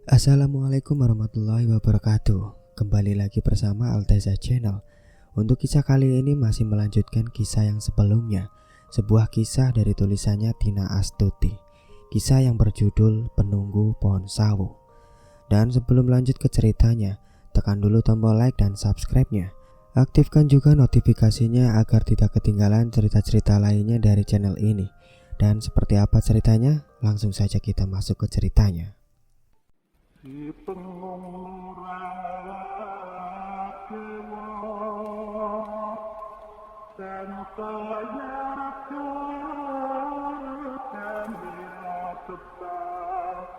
Assalamualaikum warahmatullahi wabarakatuh. Kembali lagi bersama Alteza Channel. Untuk kisah kali ini masih melanjutkan kisah yang sebelumnya. Sebuah kisah dari tulisannya Tina Astuti. Kisah yang berjudul Penunggu Pohon Sawo. Dan sebelum lanjut ke ceritanya, tekan dulu tombol like dan subscribe-nya. Aktifkan juga notifikasinya agar tidak ketinggalan cerita-cerita lainnya dari channel ini. Dan seperti apa ceritanya? Langsung saja kita masuk ke ceritanya. Si pengumura kewa dan kaya dan bila tetap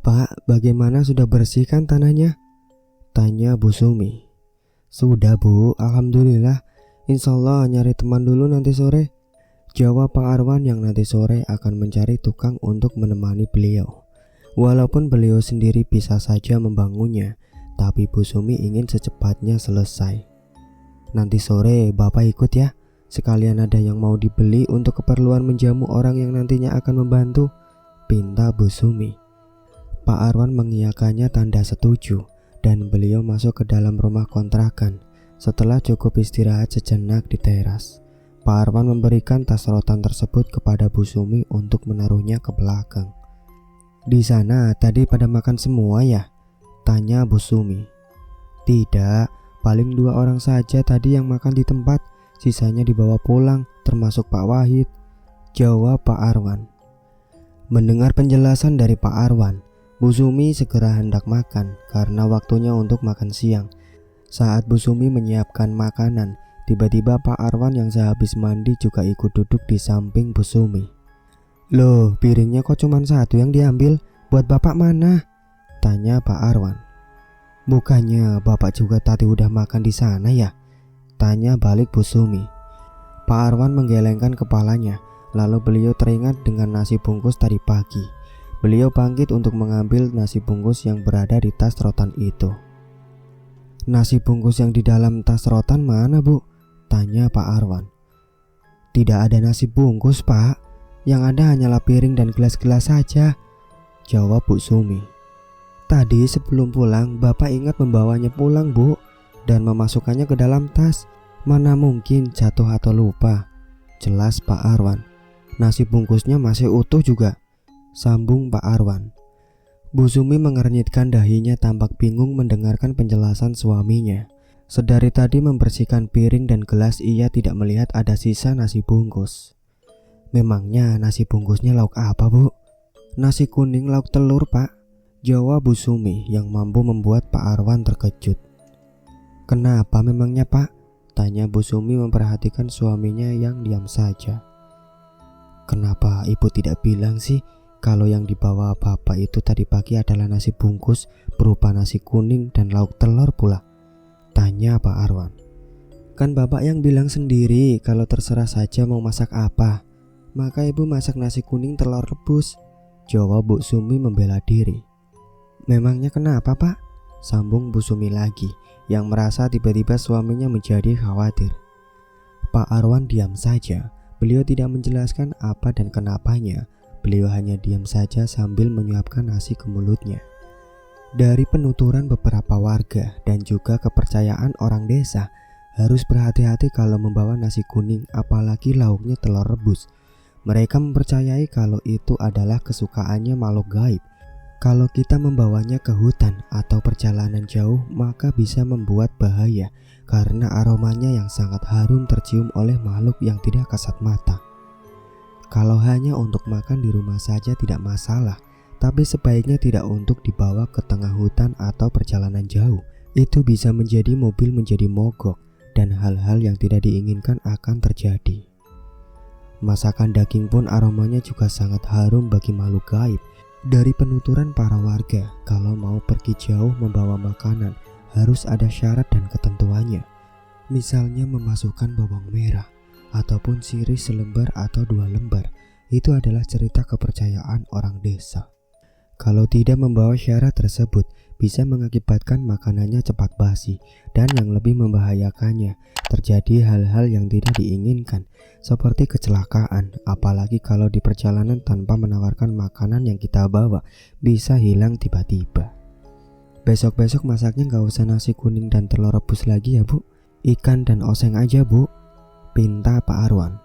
Pak, bagaimana sudah bersihkan tanahnya? Tanya Bu Sumi. Sudah Bu, Alhamdulillah. Insya Allah nyari teman dulu nanti sore. Jawab Pak Arwan yang nanti sore akan mencari tukang untuk menemani beliau. Walaupun beliau sendiri bisa saja membangunnya, tapi Bu Sumi ingin secepatnya selesai. Nanti sore Bapak ikut ya. Sekalian ada yang mau dibeli untuk keperluan menjamu orang yang nantinya akan membantu, pinta Bu Sumi. Pak Arwan mengiyakannya tanda setuju dan beliau masuk ke dalam rumah kontrakan. Setelah cukup istirahat sejenak di teras, Pak Arwan memberikan tas rotan tersebut kepada Bu Sumi untuk menaruhnya ke belakang. Di sana tadi pada makan semua ya? Tanya Bu Sumi. Tidak, paling 2 orang saja tadi yang makan di tempat, sisanya dibawa pulang termasuk Pak Wahid, jawab Pak Arwan. Mendengar penjelasan dari Pak Arwan, Bu Sumi segera hendak makan karena waktunya untuk makan siang. Saat Bu Sumi menyiapkan makanan, tiba-tiba Pak Arwan yang sehabis mandi juga ikut duduk di samping Bu Sumi. Loh, piringnya kok cuma 1 yang diambil? Buat Bapak mana? Tanya Pak Arwan. Bukannya Bapak juga tadi udah makan di sana ya? Tanya balik Bu Sumi. Pak Arwan menggelengkan kepalanya, lalu beliau teringat dengan nasi bungkus tadi pagi. Beliau bangkit untuk mengambil nasi bungkus yang berada di tas rotan itu. Nasi bungkus yang di dalam tas rotan mana Bu? Tanya Pak Arwan. Tidak ada nasi bungkus Pak, yang ada hanyalah piring dan gelas-gelas saja, jawab Bu Sumi. Tadi sebelum pulang Bapak ingat membawanya pulang Bu, dan memasukkannya ke dalam tas. Mana mungkin jatuh atau lupa, jelas Pak Arwan. Nasi bungkusnya masih utuh juga, sambung Pak Arwan. Bu Sumi mengernyitkan dahinya tampak bingung mendengarkan penjelasan suaminya. Sedari tadi membersihkan piring dan gelas ia tidak melihat ada sisa nasi bungkus. Memangnya nasi bungkusnya lauk apa Bu? Nasi kuning lauk telur Pak, jawab Bu Sumi yang mampu membuat Pak Arwan terkejut. Kenapa memangnya Pak? Tanya Bu Sumi memperhatikan suaminya yang diam saja. Kenapa Ibu tidak bilang sih kalau yang dibawa Bapak itu tadi pagi adalah nasi bungkus berupa nasi kuning dan lauk telur pula? Tanya Pak Arwan. Kan Bapak yang bilang sendiri kalau terserah saja mau masak apa. Maka Ibu masak nasi kuning telur rebus, jawab Bu Sumi membela diri. Memangnya kenapa Pak? Sambung Bu Sumi lagi yang merasa tiba-tiba suaminya menjadi khawatir. Pak Arwan diam saja. Beliau tidak menjelaskan apa dan kenapanya. Beliau hanya diam saja sambil menyuapkan nasi ke mulutnya. Dari penuturan beberapa warga dan juga kepercayaan orang desa, harus berhati-hati kalau membawa nasi kuning apalagi lauknya telur rebus. Mereka mempercayai kalau itu adalah kesukaannya makhluk gaib. Kalau kita membawanya ke hutan atau perjalanan jauh maka bisa membuat bahaya karena aromanya yang sangat harum tercium oleh makhluk yang tidak kasat mata. Kalau hanya untuk makan di rumah saja tidak masalah, tapi sebaiknya tidak untuk dibawa ke tengah hutan atau perjalanan jauh. Itu bisa menjadi mobil menjadi mogok dan hal-hal yang tidak diinginkan akan terjadi. Masakan daging pun aromanya juga sangat harum bagi makhluk gaib. Dari penuturan para warga, kalau mau pergi jauh membawa makanan harus ada syarat dan ketentuannya. Misalnya memasukkan bawang merah ataupun sirih selembar atau 2 lembar. Itu adalah cerita kepercayaan orang desa. Kalau tidak membawa syarat tersebut, bisa mengakibatkan makanannya cepat basi, dan yang lebih membahayakannya, terjadi hal-hal yang tidak diinginkan, seperti kecelakaan, apalagi kalau di perjalanan tanpa menawarkan makanan yang kita bawa, bisa hilang tiba-tiba. Besok-besok masaknya gak usah nasi kuning dan telur rebus lagi ya Bu, ikan dan oseng aja Bu, pinta Pak Arwan.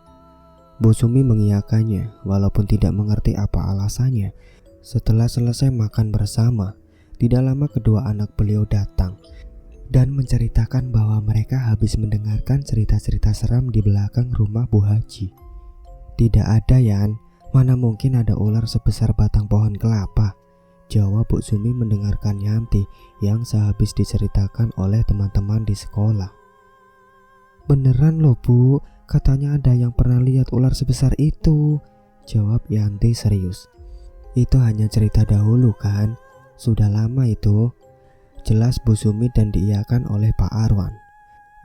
Bu Sumi mengiyakannya, walaupun tidak mengerti apa alasannya. Setelah selesai makan bersama, tidak lama kedua anak beliau datang dan menceritakan bahwa mereka habis mendengarkan cerita-cerita seram di belakang rumah Bu Haji. Tidak ada Yan, mana mungkin ada ular sebesar batang pohon kelapa, jawab Bu Sumi mendengarkan Yanti yang sehabis diceritakan oleh teman-teman di sekolah. Beneran loh Bu, katanya ada yang pernah lihat ular sebesar itu, jawab Yanti serius. Itu hanya cerita dahulu kan, sudah lama itu, jelas Bu Sumi dan diiyakan oleh Pak Arwan.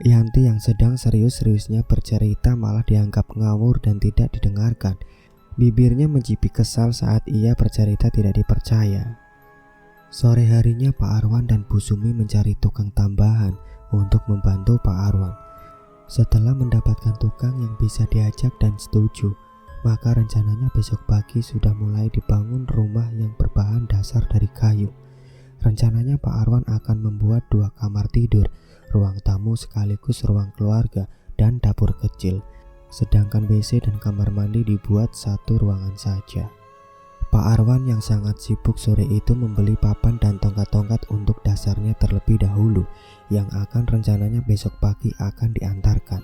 Yanti yang sedang serius-seriusnya bercerita malah dianggap ngawur dan tidak didengarkan. Bibirnya mencipi kesal saat ia bercerita tidak dipercaya. Sore harinya Pak Arwan dan Bu Sumi mencari tukang tambahan untuk membantu Pak Arwan. Setelah mendapatkan tukang yang bisa diajak dan setuju, maka rencananya besok pagi sudah mulai dibangun rumah yang berbahan dasar dari kayu. Rencananya Pak Arwan akan membuat 2 kamar tidur, ruang tamu sekaligus ruang keluarga dan dapur kecil. Sedangkan WC dan kamar mandi dibuat 1 ruangan saja. Pak Arwan yang sangat sibuk sore itu membeli papan dan tongkat-tongkat untuk dasarnya terlebih dahulu, yang akan rencananya besok pagi akan diantarkan.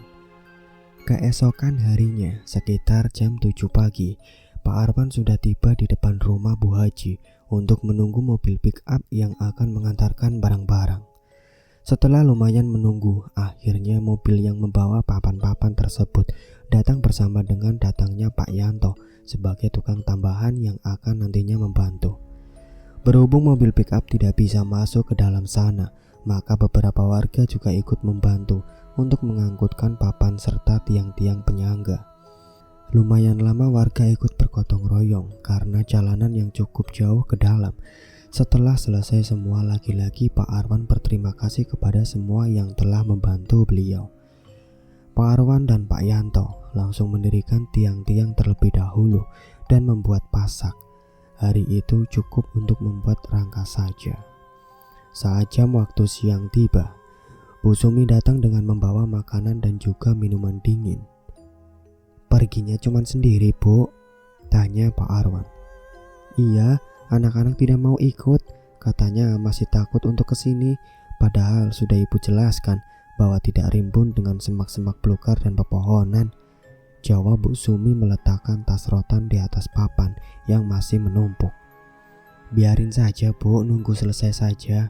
Keesokan harinya, sekitar jam 7 pagi, Pak Arwan sudah tiba di depan rumah Bu Haji untuk menunggu mobil pick up yang akan mengantarkan barang-barang. Setelah lumayan menunggu, akhirnya mobil yang membawa papan-papan tersebut datang bersama dengan datangnya Pak Yanto sebagai tukang tambahan yang akan nantinya membantu. Berhubung mobil pick up tidak bisa masuk ke dalam sana, maka beberapa warga juga ikut membantu untuk mengangkutkan papan serta tiang-tiang penyangga. Lumayan lama warga ikut bergotong royong karena jalanan yang cukup jauh ke dalam. Setelah selesai semua, lagi-lagi Pak Arwan berterima kasih kepada semua yang telah membantu beliau. Pak Arwan dan Pak Yanto langsung mendirikan tiang-tiang terlebih dahulu dan membuat pasak. Hari itu cukup untuk membuat rangka saja. Saat jam waktu siang tiba, Bu Sumi datang dengan membawa makanan dan juga minuman dingin. Perginya cuma sendiri Bu, tanya Pak Arwan. Iya, anak-anak tidak mau ikut, katanya masih takut untuk kesini, padahal sudah ibu jelaskan bahwa tidak rimbun dengan semak-semak belukar dan pepohonan, jawab Bu Sumi meletakkan tas rotan di atas papan yang masih menumpuk. Biarin saja Bu, nunggu selesai saja,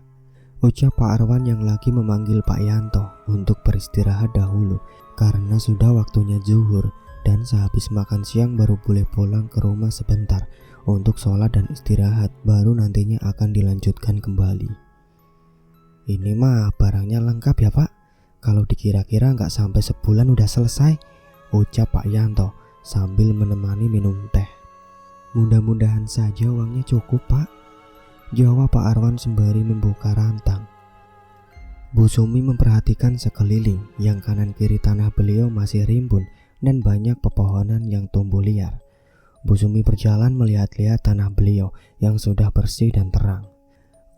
ucap Pak Arwan yang lagi memanggil Pak Yanto untuk beristirahat dahulu karena sudah waktunya zuhur dan sehabis makan siang baru boleh pulang ke rumah sebentar untuk sholat dan istirahat, baru nantinya akan dilanjutkan kembali. Ini mah barangnya lengkap ya Pak, kalau dikira-kira nggak sampai sebulan udah selesai, ucap Pak Yanto sambil menemani minum teh. Mudah-mudahan saja uangnya cukup Pak, jawab Pak Arwan sembari membuka rantang. Bu Sumi memperhatikan sekeliling, yang kanan kiri tanah beliau masih rimbun dan banyak pepohonan yang tumbuh liar. Bu Sumi berjalan melihat-lihat tanah beliau yang sudah bersih dan terang.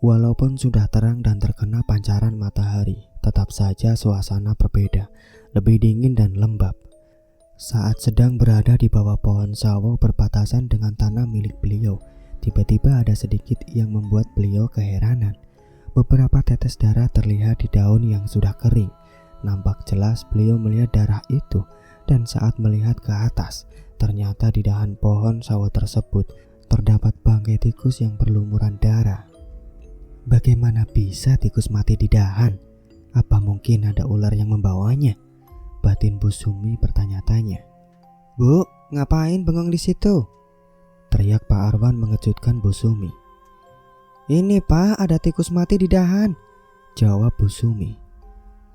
Walaupun sudah terang dan terkena pancaran matahari, tetap saja suasana berbeda, lebih dingin dan lembab. Saat sedang berada di bawah pohon sawo berbatasan dengan tanah milik beliau, tiba-tiba ada sedikit yang membuat beliau keheranan. Beberapa tetes darah terlihat di daun yang sudah kering. Nampak jelas beliau melihat darah itu, dan saat melihat ke atas, ternyata di dahan pohon sawo tersebut terdapat bangkai tikus yang berlumuran darah. Bagaimana bisa tikus mati di dahan? Apa mungkin ada ular yang membawanya? Batin Bu Sumi bertanya-tanya. Bu, ngapain bengong di situ? Teriak Pak Arwan mengejutkan Bu Sumi. Ini Pak, ada tikus mati di dahan, jawab Bu Sumi.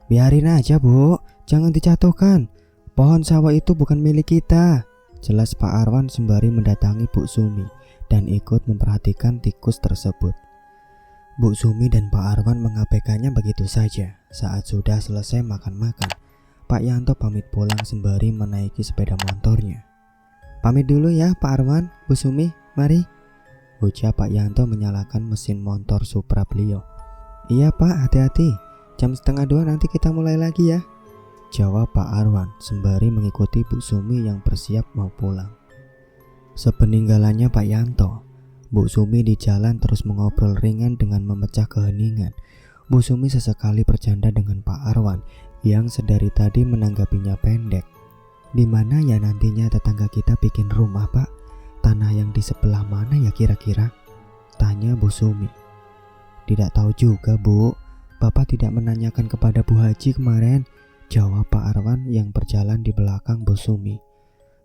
Biarin aja Bu, jangan dijatuhkan. Pohon sawo itu bukan milik kita, jelas Pak Arwan sembari mendatangi Bu Sumi dan ikut memperhatikan tikus tersebut. Bu Sumi dan Pak Arwan mengabaikannya begitu saja. Saat sudah selesai makan-makan, Pak Yanto pamit pulang sembari menaiki sepeda motornya. Pamit dulu ya Pak Arwan, Bu Sumi, mari, ucap Pak Yanto menyalakan mesin motor Supra beliau. Iya Pak, hati-hati, jam 1:30 nanti kita mulai lagi ya, jawab Pak Arwan sembari mengikuti Bu Sumi yang bersiap mau pulang. Sepeninggalannya Pak Yanto, Bu Sumi di jalan terus mengobrol ringan dengan memecah keheningan. Bu Sumi sesekali bercanda dengan Pak Arwan yang sedari tadi menanggapinya pendek. Di mana ya nantinya tetangga kita bikin rumah Pak? Tanah yang di sebelah mana ya kira-kira? Tanya Bu Sumi. Tidak tahu juga Bu, Bapak tidak menanyakan kepada Bu Haji kemarin, jawab Pak Arwan yang berjalan di belakang Bu Sumi.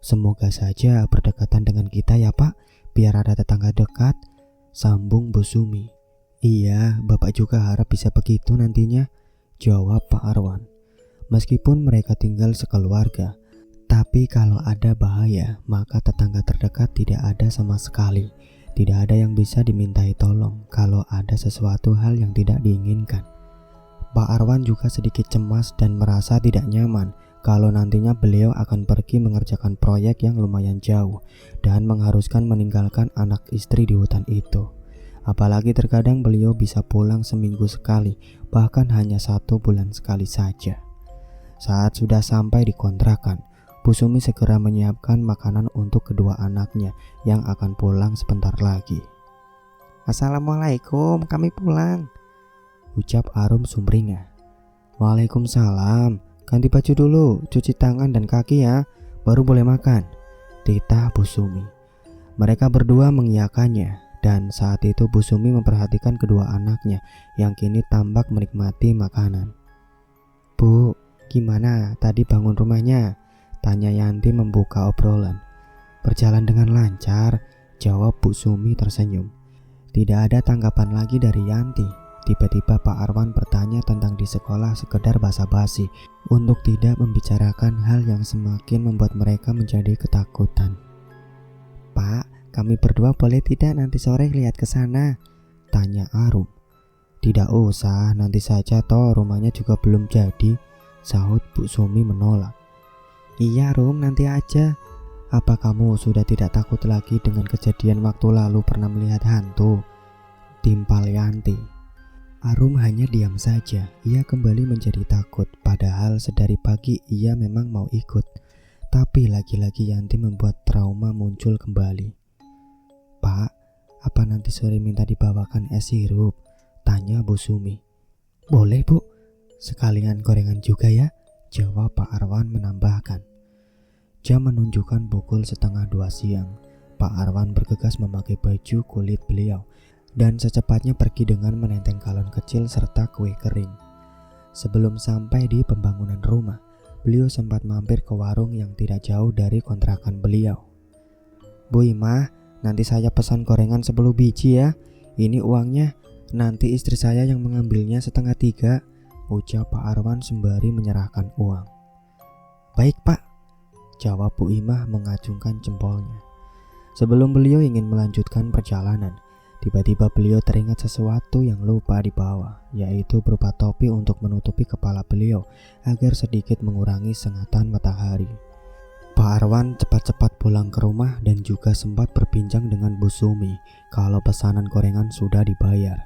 Semoga saja berdekatan dengan kita ya Pak, biar ada tetangga dekat, sambung Bu Sumi. Iya, Bapak juga harap bisa begitu nantinya, jawab Pak Arwan. Meskipun mereka tinggal sekeluarga, tapi kalau ada bahaya, maka tetangga terdekat tidak ada sama sekali. Tidak ada yang bisa dimintai tolong kalau ada sesuatu hal yang tidak diinginkan. Pak Arwan juga sedikit cemas dan merasa tidak nyaman kalau nantinya beliau akan pergi mengerjakan proyek yang lumayan jauh dan mengharuskan meninggalkan anak istri di hutan itu. Apalagi terkadang beliau bisa pulang seminggu sekali, bahkan hanya 1 bulan sekali saja. Saat sudah sampai di kontrakan, Bu Sumi segera menyiapkan makanan untuk kedua anaknya yang akan pulang sebentar lagi. Assalamualaikum, kami pulang, ucap Arum sumringah. Waalaikumsalam. Ganti baju dulu, cuci tangan dan kaki ya, baru boleh makan, titah Bu Sumi. Mereka berdua mengiyakannya, dan saat itu Bu Sumi memperhatikan kedua anaknya yang kini tampak menikmati makanan. Bu, gimana tadi bangun rumahnya? Tanya Yanti membuka obrolan. Berjalan dengan lancar, jawab Bu Sumi tersenyum. Tidak ada tanggapan lagi dari Yanti. Tiba-tiba Pak Arwan bertanya tentang di sekolah sekedar basa-basi untuk tidak membicarakan hal yang semakin membuat mereka menjadi ketakutan. Pak, kami berdua boleh tidak nanti sore lihat ke sana? Tanya Arum. Tidak usah, nanti saja toh rumahnya juga belum jadi, sahut Bu Sumi menolak. Iya Rum, nanti aja. Apa kamu sudah tidak takut lagi dengan kejadian waktu lalu pernah melihat hantu? Timpal Yanti. Arum hanya diam saja. Ia kembali menjadi takut, padahal sedari pagi ia memang mau ikut. Tapi lagi-lagi Yanti membuat trauma muncul kembali. Pak, apa nanti sore minta dibawakan es sirup? Tanya Bu Sumi. Boleh Bu, sekalian gorengan juga ya, jawab Pak Arwan menambahkan. Jam menunjukkan pukul 1:30 siang. Pak Arwan bergegas memakai baju kulit beliau dan secepatnya pergi dengan menenteng galon kecil serta kue kering. Sebelum sampai di pembangunan rumah, beliau sempat mampir ke warung yang tidak jauh dari kontrakan beliau. Bu Imah, nanti saya pesan gorengan 10 biji ya. Ini uangnya, nanti istri saya yang mengambilnya 2:30, ucap Pak Arwan sembari menyerahkan uang. Baik Pak, jawab Bu Imah mengacungkan jempolnya. Sebelum beliau ingin melanjutkan perjalanan, tiba-tiba beliau teringat sesuatu yang lupa dibawa, yaitu berupa topi untuk menutupi kepala beliau agar sedikit mengurangi sengatan matahari. Pak Arwan cepat-cepat pulang ke rumah dan juga sempat berbincang dengan Bu Sumi kalau pesanan gorengan sudah dibayar.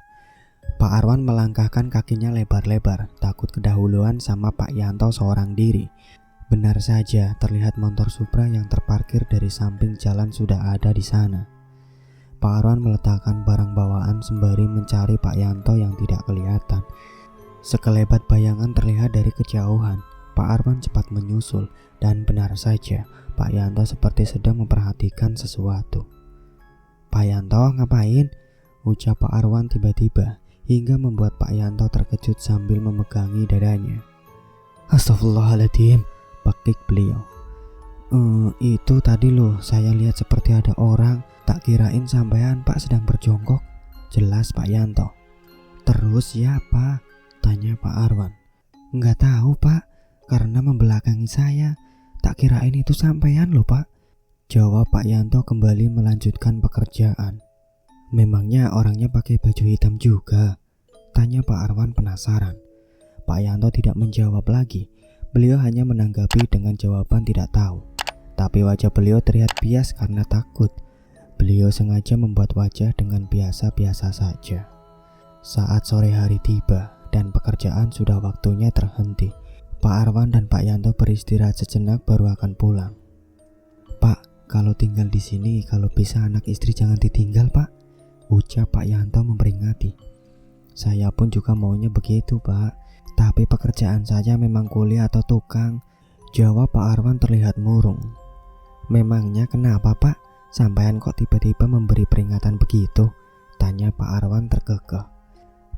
Pak Arwan melangkahkan kakinya lebar-lebar, takut kedahuluan sama Pak Yanto seorang diri. Benar saja, terlihat motor Supra yang terparkir dari samping jalan sudah ada di sana. Pak Arwan meletakkan barang bawaan sembari mencari Pak Yanto yang tidak kelihatan. Sekelebat bayangan terlihat dari kejauhan. Pak Arwan cepat menyusul dan benar saja Pak Yanto seperti sedang memperhatikan sesuatu. Pak Yanto ngapain? Ucap Pak Arwan tiba-tiba hingga membuat Pak Yanto terkejut sambil memegangi dadanya. Astagfirullahaladzim, pakik beliau. Itu tadi loh, saya lihat seperti ada orang. Tak kirain sampean Pak sedang berjongkok, jelas Pak Yanto. Terus siapa? Tanya Pak Arwan. Enggak tahu Pak, karena membelakangi saya. Tak kirain itu sampean loh Pak, jawab Pak Yanto kembali melanjutkan pekerjaan. Memangnya orangnya pakai baju hitam juga? Tanya Pak Arwan penasaran. Pak Yanto tidak menjawab lagi. Beliau hanya menanggapi dengan jawaban tidak tahu. Tapi wajah beliau terlihat bias karena takut. Beliau sengaja membuat wajah dengan biasa-biasa saja. Saat sore hari tiba dan pekerjaan sudah waktunya terhenti, Pak Arwan dan Pak Yanto beristirahat sejenak baru akan pulang. Pak, kalau tinggal di sini, kalau bisa anak istri jangan ditinggal, Pak, ucap Pak Yanto memperingati. Saya pun juga maunya begitu, Pak. Tapi pekerjaan saja memang kuliah atau tukang, jawab Pak Arwan terlihat murung. Memangnya kenapa, Pak? Sampean kok tiba-tiba memberi peringatan begitu? Tanya Pak Arwan terkekeh.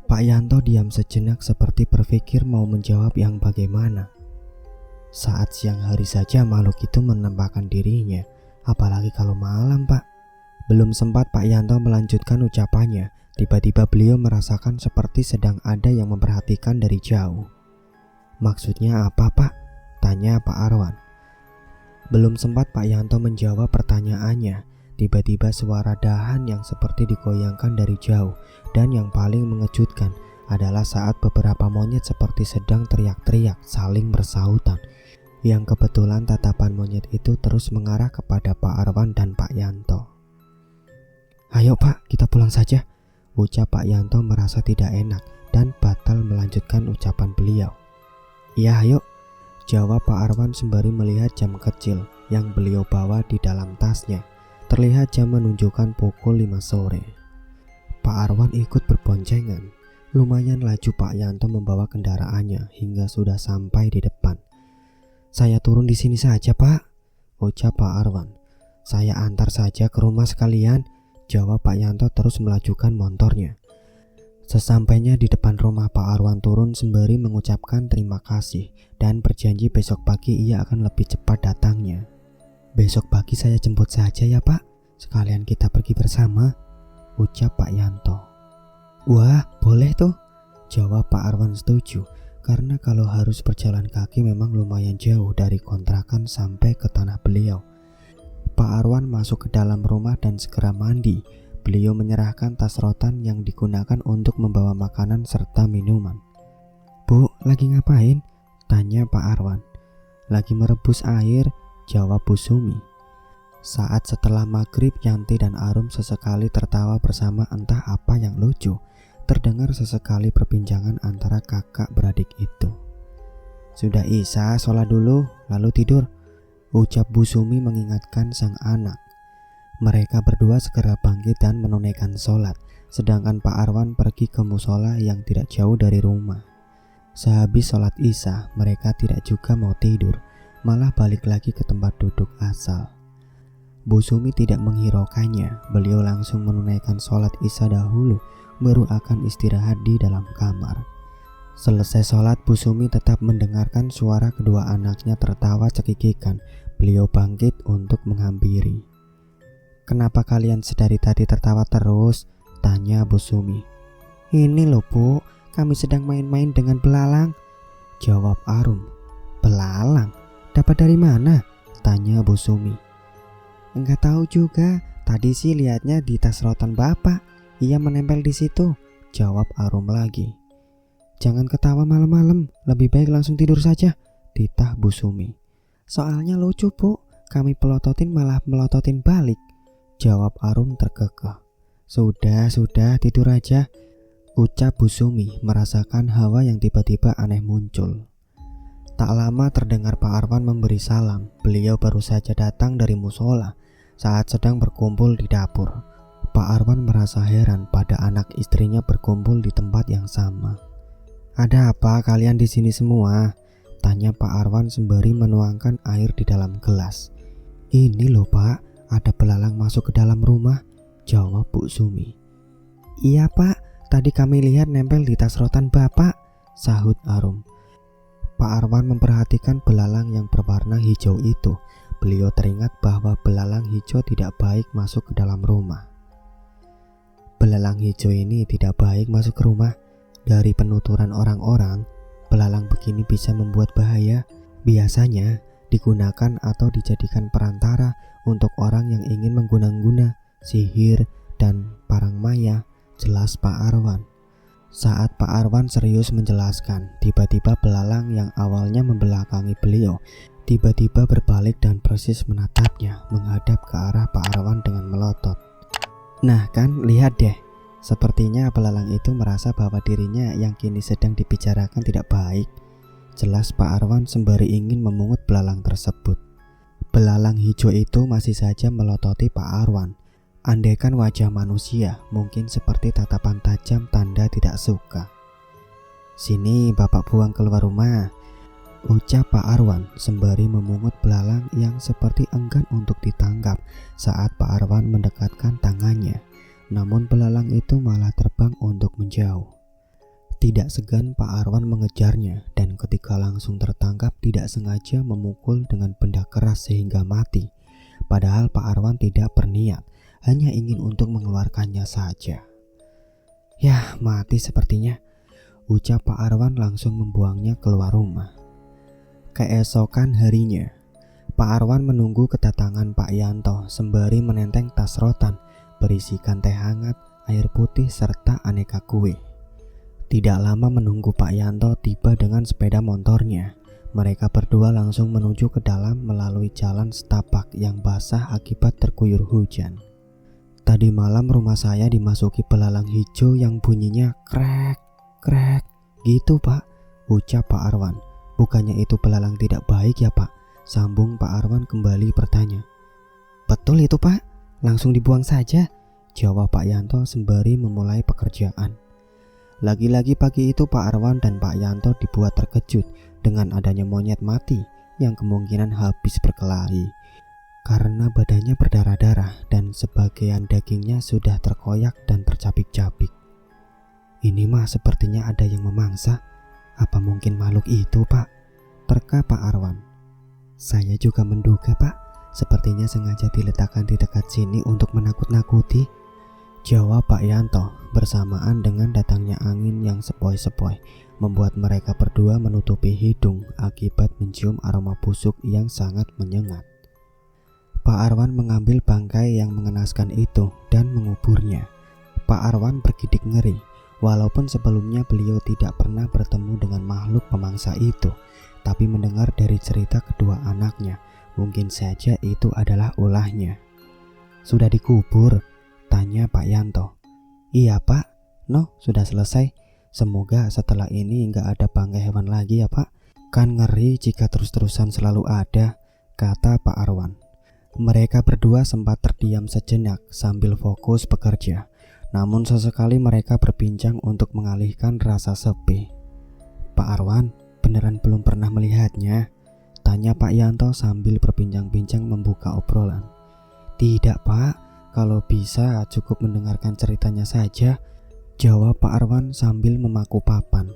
Pak Yanto diam sejenak seperti berpikir mau menjawab yang bagaimana. Saat siang hari saja makhluk itu menampakkan dirinya, apalagi kalau malam, Pak. Belum sempat Pak Yanto melanjutkan ucapannya, tiba-tiba beliau merasakan seperti sedang ada yang memperhatikan dari jauh. Maksudnya apa, Pak? Tanya Pak Arwan. Belum sempat Pak Yanto menjawab pertanyaannya, tiba-tiba suara dahan yang seperti digoyangkan dari jauh. Dan yang paling mengejutkan adalah saat beberapa monyet seperti sedang teriak-teriak saling bersahutan. Yang kebetulan tatapan monyet itu terus mengarah kepada Pak Arwan dan Pak Yanto. Ayo Pak, kita pulang saja, ucap Pak Yanto merasa tidak enak dan batal melanjutkan ucapan beliau. Iya ayo, jawab Pak Arwan sembari melihat jam kecil yang beliau bawa di dalam tasnya. Terlihat jam menunjukkan pukul 5 sore. Pak Arwan ikut berboncengan. Lumayan laju Pak Yanto membawa kendaraannya hingga sudah sampai di depan. Saya turun di sini saja, Pak, ucap Pak Arwan. Saya antar saja ke rumah sekalian, jawab Pak Yanto terus melajukan motornya. Sesampainya di depan rumah, Pak Arwan turun sembari mengucapkan terima kasih dan berjanji besok pagi ia akan lebih cepat datangnya. Besok pagi saya jemput saja ya, Pak, sekalian kita pergi bersama, ucap Pak Yanto. Wah, boleh tuh, jawab Pak Arwan setuju, karena kalau harus berjalan kaki memang lumayan jauh dari kontrakan sampai ke tanah beliau. Pak Arwan masuk ke dalam rumah dan segera mandi. Beliau menyerahkan tas rotan yang digunakan untuk membawa makanan serta minuman. Bu, lagi ngapain? Tanya Pak Arwan. Lagi merebus air, jawab Bu Sumi. Saat setelah maghrib, Yanti dan Arum sesekali tertawa bersama entah apa yang lucu. Terdengar sesekali perbincangan antara kakak beradik itu. Sudah Isya, sholat dulu, lalu tidur, ucap Bu Sumi mengingatkan sang anak. Mereka berdua segera bangkit dan menunaikan sholat, sedangkan Pak Arwan pergi ke musola yang tidak jauh dari rumah. Sehabis sholat Isya, mereka tidak juga mau tidur, malah balik lagi ke tempat duduk asal. Bu Sumi tidak menghiraukannya, beliau langsung menunaikan sholat Isya dahulu, baru akan istirahat di dalam kamar. Selesai sholat, Bu Sumi tetap mendengarkan suara kedua anaknya tertawa cekikikan. Beliau bangkit untuk menghampiri. Kenapa kalian sedari tadi tertawa terus? Tanya Bu Sumi. Ini loh Bu, kami sedang main-main dengan belalang, jawab Arum. Belalang? Dapat dari mana? Tanya Bu Sumi. Enggak tahu juga, tadi sih lihatnya di tas rotan Bapak. Ia menempel di situ, jawab Arum lagi. Jangan ketawa malam-malam, lebih baik langsung tidur saja, titah Bu Sumi. Soalnya lucu Bu, kami pelototin malah melototin balik, jawab Arum terkekeh. Sudah, tidur aja, ucap Bu Sumi merasakan hawa yang tiba-tiba aneh muncul. Tak lama terdengar Pak Arwan memberi salam. Beliau baru saja datang dari musola saat sedang berkumpul di dapur. Pak Arwan merasa heran pada anak istrinya berkumpul di tempat yang sama. Ada apa kalian di sini semua? Tanya Pak Arwan sembari menuangkan air di dalam gelas. Ini loh Pak, ada belalang masuk ke dalam rumah, jawab Bu Sumi. Iya Pak, tadi kami lihat nempel di tas rotan Bapak, sahut Arum. Pak Arwan memperhatikan belalang yang berwarna hijau itu. Beliau teringat bahwa belalang hijau tidak baik masuk ke dalam rumah. Belalang hijau ini tidak baik masuk ke rumah. Dari penuturan orang-orang, belalang begini bisa membuat bahaya. Biasanya digunakan atau dijadikan perantara untuk orang yang ingin mengguna-guna sihir dan parang maya, jelas Pak Arwan. Saat Pak Arwan serius menjelaskan, tiba-tiba belalang yang awalnya membelakangi beliau tiba-tiba berbalik dan persis menatapnya menghadap ke arah Pak Arwan dengan melotot. Nah kan, lihat deh. Sepertinya belalang itu merasa bahwa dirinya yang kini sedang dibicarakan tidak baik. Jelas Pak Arwan sembari ingin memungut belalang tersebut. Belalang hijau itu masih saja melototi Pak Arwan. Andaikan wajah manusia, mungkin seperti tatapan tajam tanda tidak suka. "Sini bapak buang keluar rumah," ucap Pak Arwan sembari memungut belalang yang seperti enggan untuk ditangkap saat Pak Arwan mendekatkan tangannya. Namun belalang itu malah terbang untuk menjauh. Tidak segan Pak Arwan mengejarnya dan ketika langsung tertangkap tidak sengaja memukul dengan benda keras sehingga mati. Padahal Pak Arwan tidak berniat, hanya ingin untuk mengeluarkannya saja. "Yah, mati sepertinya," ucap Pak Arwan langsung membuangnya keluar rumah. Keesokan harinya, Pak Arwan menunggu kedatangan Pak Yanto sembari menenteng tas rotan berisikan teh hangat, air putih, serta aneka kue. Tidak lama menunggu Pak Yanto tiba dengan sepeda motornya. Mereka berdua langsung menuju ke dalam melalui jalan setapak yang basah akibat terguyur hujan. "Tadi malam rumah saya dimasuki belalang hijau yang bunyinya krek, krek gitu Pak," ucap Pak Arwan. "Bukannya itu belalang tidak baik ya Pak?" sambung Pak Arwan kembali bertanya. "Betul itu Pak, langsung dibuang saja," jawab Pak Yanto sembari memulai pekerjaan. Lagi-lagi pagi itu Pak Arwan dan Pak Yanto dibuat terkejut dengan adanya monyet mati yang kemungkinan habis berkelahi. Karena badannya berdarah-darah dan sebagian dagingnya sudah terkoyak dan tercapik-capik. "Ini mah sepertinya ada yang memangsa. Apa mungkin makhluk itu Pak?" terka Pak Arwan. "Saya juga menduga Pak, sepertinya sengaja diletakkan di dekat sini untuk menakut-nakuti," jawab Pak Yanto. Bersamaan dengan datangnya angin yang sepoi-sepoi membuat mereka berdua menutupi hidung akibat mencium aroma busuk yang sangat menyengat. Pak Arwan mengambil bangkai yang mengenaskan itu dan menguburnya. Pak Arwan bergidik ngeri, walaupun sebelumnya beliau tidak pernah bertemu dengan makhluk pemangsa itu, tapi mendengar dari cerita kedua anaknya, mungkin saja itu adalah ulahnya. "Sudah dikubur?" tanya Pak Yanto. "Iya Pak, no sudah selesai. Semoga setelah ini nggak ada bangkai hewan lagi ya Pak. Kan ngeri jika terus-terusan selalu ada," kata Pak Arwan. Mereka berdua sempat terdiam sejenak sambil fokus bekerja. Namun sesekali mereka berbincang untuk mengalihkan rasa sepi. "Pak Arwan, beneran belum pernah melihatnya?" tanya Pak Yanto sambil berbincang-bincang membuka obrolan. "Tidak Pak, kalau bisa cukup mendengarkan ceritanya saja," jawab Pak Arwan sambil memaku papan.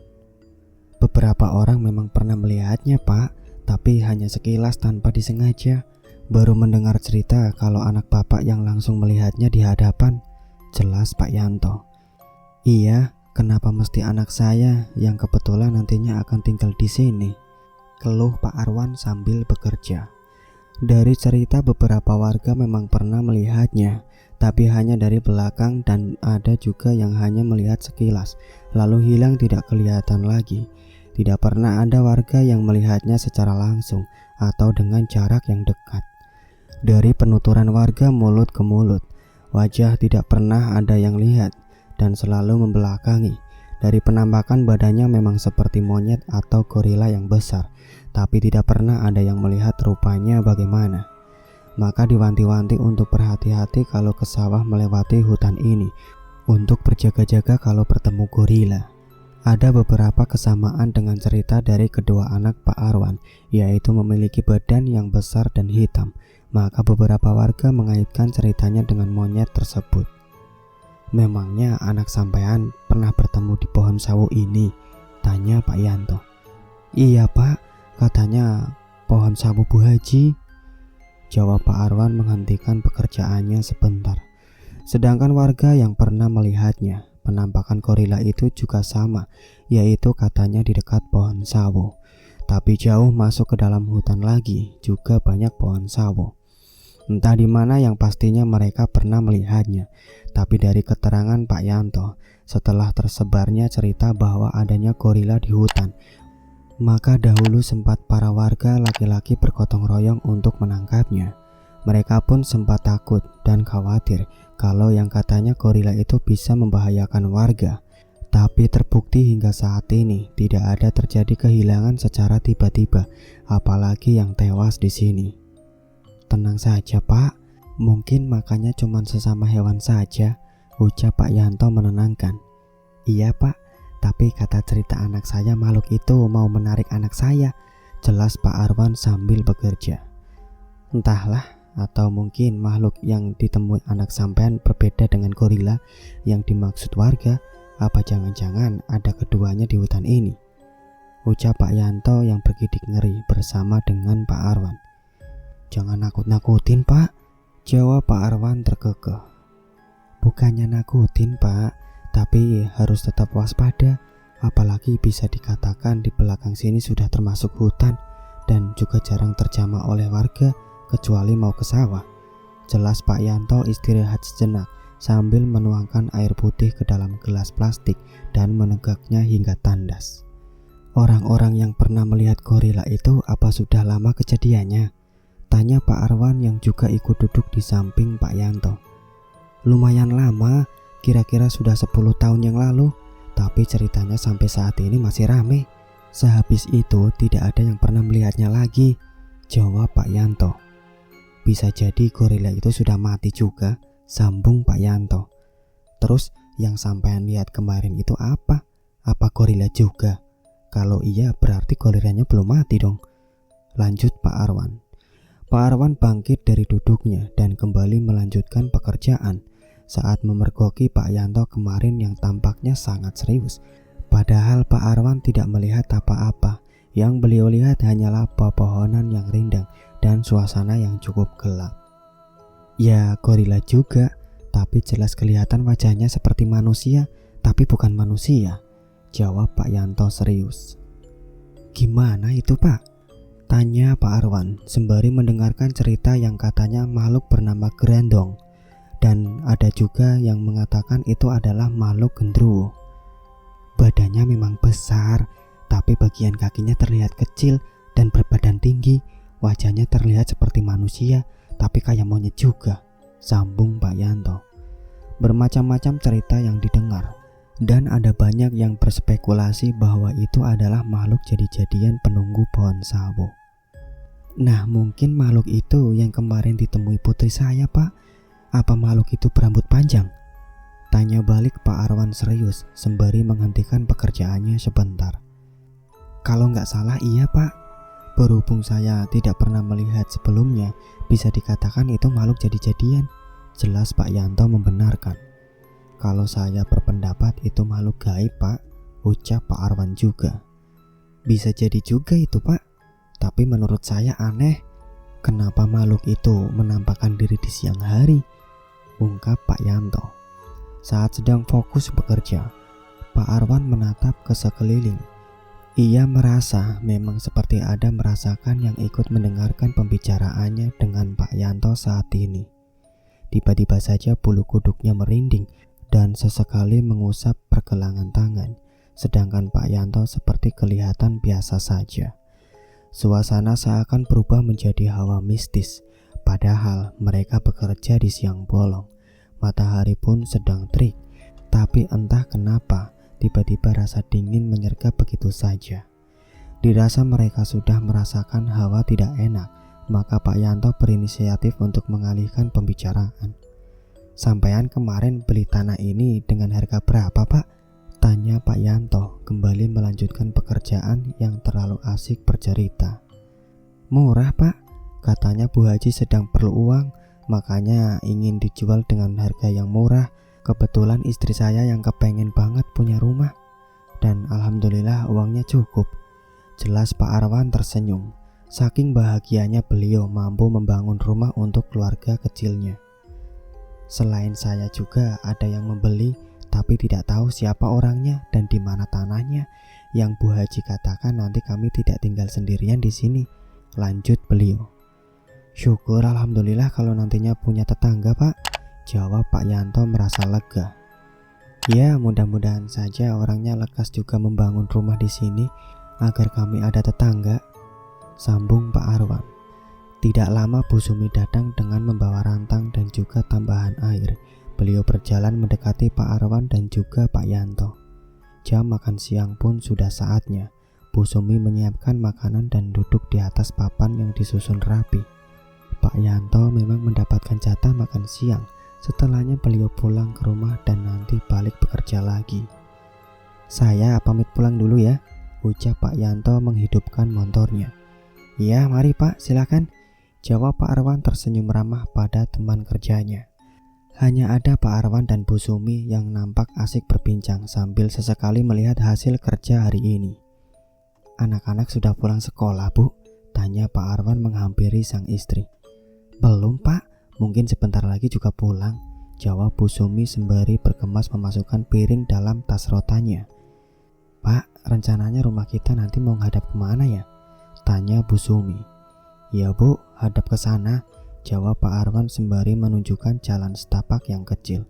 "Beberapa orang memang pernah melihatnya Pak, tapi hanya sekilas tanpa disengaja. Baru mendengar cerita kalau anak bapak yang langsung melihatnya di hadapan," jelas Pak Yanto. "Iya, kenapa mesti anak saya yang kebetulan nantinya akan tinggal di sini?" keluh Pak Arwan sambil bekerja. Dari cerita beberapa warga memang pernah melihatnya, tapi hanya dari belakang dan ada juga yang hanya melihat sekilas, lalu hilang tidak kelihatan lagi. Tidak pernah ada warga yang melihatnya secara langsung atau dengan jarak yang dekat. Dari penuturan warga mulut ke mulut, wajah tidak pernah ada yang lihat dan selalu membelakangi. Dari penampakan badannya memang seperti monyet atau gorila yang besar, tapi tidak pernah ada yang melihat rupanya bagaimana. Maka diwanti-wanti untuk berhati-hati kalau ke sawah melewati hutan ini, untuk berjaga-jaga kalau bertemu gorila. Ada beberapa kesamaan dengan cerita dari kedua anak Pak Arwan, yaitu memiliki badan yang besar dan hitam. Maka beberapa warga mengaitkan ceritanya dengan monyet tersebut. "Memangnya anak sampean pernah bertemu di pohon sawo ini?" tanya Pak Yanto. "Iya Pak, katanya pohon sawo Bu Haji," jawab Pak Arwan menghentikan pekerjaannya sebentar. Sedangkan warga yang pernah melihatnya, penampakan gorila itu juga sama, yaitu katanya di dekat pohon sawo. Tapi jauh masuk ke dalam hutan lagi juga banyak pohon sawo. Entah di mana yang pastinya mereka pernah melihatnya. Tapi dari keterangan Pak Yanto, setelah tersebarnya cerita bahwa adanya gorila di hutan, maka dahulu sempat para warga laki-laki bergotong royong untuk menangkapnya. Mereka pun sempat takut dan khawatir kalau yang katanya gorila itu bisa membahayakan warga. Tapi terbukti hingga saat ini tidak ada terjadi kehilangan secara tiba-tiba, apalagi yang tewas di sini. Tenang saja Pak, mungkin makanya cuman sesama hewan saja, ucap Pak Yanto menenangkan. Iya Pak, tapi kata cerita anak saya makhluk itu mau menarik anak saya, jelas Pak Arwan sambil bekerja. Entahlah, atau mungkin makhluk yang ditemui anak sampean berbeda dengan gorila yang dimaksud warga. Apa jangan-jangan ada keduanya di hutan ini, ucap Pak Yanto yang bergidik ngeri bersama dengan Pak Arwan. Jangan nakut-nakutin Pak, jawab Pak Arwan terkekeh. Bukannya nakutin Pak, tapi harus tetap waspada. Apalagi bisa dikatakan di belakang sini sudah termasuk hutan dan juga jarang terjamah oleh warga kecuali mau ke sawah. Jelas Pak Yanto istirahat sejenak sambil menuangkan air putih ke dalam gelas plastik dan menegaknya hingga tandas. Orang-orang yang pernah melihat gorila itu apa sudah lama kejadiannya? Tanya Pak Arwan yang juga ikut duduk di samping Pak Yanto. Lumayan lama, kira-kira sudah 10 tahun yang lalu, tapi ceritanya sampai saat ini masih rame. Sehabis itu tidak ada yang pernah melihatnya lagi, jawab Pak Yanto. Bisa jadi gorila itu sudah mati juga, sambung Pak Yanto. Terus yang sampean lihat kemarin itu apa? Apa gorila juga? Kalau iya berarti gorilanya belum mati dong, lanjut Pak Arwan. Pak Arwan bangkit dari duduknya dan kembali melanjutkan pekerjaan saat memergoki Pak Yanto kemarin yang tampaknya sangat serius. Padahal Pak Arwan tidak melihat apa-apa. Yang beliau lihat hanyalah pepohonan yang rindang dan suasana yang cukup gelap. Ya gorila juga, tapi jelas kelihatan wajahnya seperti manusia, tapi bukan manusia, jawab Pak Yanto serius. Gimana itu Pak? Tanya Pak Arwan sembari mendengarkan cerita yang katanya makhluk bernama Gerandong, dan ada juga yang mengatakan itu adalah makhluk gendruwo. Badannya memang besar, tapi bagian kakinya terlihat kecil dan berbadan tinggi. Wajahnya terlihat seperti manusia, tapi kayak monyet juga, sambung Pak Yanto. Bermacam-macam cerita yang didengar, dan ada banyak yang berspekulasi bahwa itu adalah makhluk jadi-jadian penunggu pohon sawo. Nah mungkin makhluk itu yang kemarin ditemui putri saya Pak. Apa makhluk itu berambut panjang? Tanya balik Pak Arwan serius sembari menghentikan pekerjaannya sebentar. Kalau nggak salah iya Pak. Berhubung saya tidak pernah melihat sebelumnya, bisa dikatakan itu makhluk jadi-jadian, jelas Pak Yanto membenarkan. Kalau saya berpendapat itu makhluk gaib Pak, ucap Pak Arwan juga. Bisa jadi juga itu Pak, tapi menurut saya aneh. Kenapa makhluk itu menampakkan diri di siang hari? Ungkap Pak Yanto. Saat sedang fokus bekerja, Pak Arwan menatap ke sekeliling. Ia merasa memang seperti ada merasakan yang ikut mendengarkan pembicaraannya dengan Pak Yanto saat ini. Tiba-tiba saja bulu kuduknya merinding dan sesekali mengusap pergelangan tangan, sedangkan Pak Yanto seperti kelihatan biasa saja. Suasana seakan berubah menjadi hawa mistis, padahal mereka bekerja di siang bolong. Matahari pun sedang terik, tapi entah kenapa tiba-tiba rasa dingin menyergap begitu saja. Dirasa mereka sudah merasakan hawa tidak enak, maka Pak Yanto berinisiatif untuk mengalihkan pembicaraan. Sampean kemarin beli tanah ini dengan harga berapa Pak? Tanya Pak Yanto kembali melanjutkan pekerjaan yang terlalu asik bercerita. Murah Pak, katanya Bu Haji sedang perlu uang, makanya ingin dijual dengan harga yang murah. Kebetulan istri saya yang kepengen banget punya rumah, dan alhamdulillah uangnya cukup, jelas Pak Arwan tersenyum. Saking bahagianya beliau mampu membangun rumah untuk keluarga kecilnya. Selain saya juga ada yang membeli, tapi tidak tahu siapa orangnya dan di mana tanahnya. Yang Bu Haji katakan nanti kami tidak tinggal sendirian di sini, lanjut beliau. Syukur alhamdulillah kalau nantinya punya tetangga Pak, jawab Pak Yanto merasa lega. Ya mudah-mudahan saja orangnya lekas juga membangun rumah di sini agar kami ada tetangga, sambung Pak Arwan. Tidak lama Bu Sumi datang dengan membawa rantang dan juga tambahan air. Beliau berjalan mendekati Pak Arwan dan juga Pak Yanto. Jam makan siang pun sudah saatnya. Bu Sumi menyiapkan makanan dan duduk di atas papan yang disusun rapi. Pak Yanto memang mendapatkan jatah makan siang. Setelahnya beliau pulang ke rumah dan nanti balik bekerja lagi. Saya pamit pulang dulu ya, ucap Pak Yanto menghidupkan motornya. Iya mari Pak, silakan, jawab Pak Arwan tersenyum ramah pada teman kerjanya. Hanya ada Pak Arwan dan Bu Sumi yang nampak asik berbincang sambil sesekali melihat hasil kerja hari ini. Anak-anak sudah pulang sekolah Bu? Tanya Pak Arwan menghampiri sang istri. Belum Pak, mungkin sebentar lagi juga pulang, jawab Bu Sumi sembari bergemas memasukkan piring dalam tas rotanya. Pak, rencananya rumah kita nanti mau hadap kemana ya? Tanya Bu Sumi. Ya Bu, hadap ke sana, jawab Pak Arwan sembari menunjukkan jalan setapak yang kecil.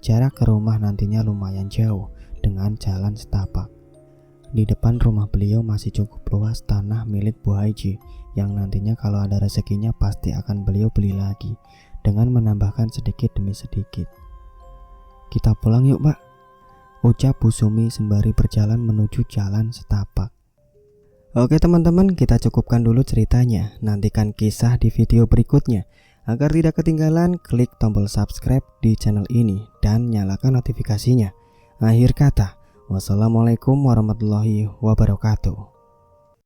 Jarak ke rumah nantinya lumayan jauh dengan jalan setapak. Di depan rumah beliau masih cukup luas tanah milik Bu Haji yang nantinya kalau ada rezekinya pasti akan beliau beli lagi dengan menambahkan sedikit demi sedikit. Kita pulang yuk Pak, ucap Bu Sumi sembari berjalan menuju jalan setapak. Oke teman-teman, kita cukupkan dulu ceritanya. Nantikan kisah di video berikutnya. Agar tidak ketinggalan, klik tombol subscribe di channel ini dan nyalakan notifikasinya. Akhir kata, wassalamualaikum warahmatullahi wabarakatuh.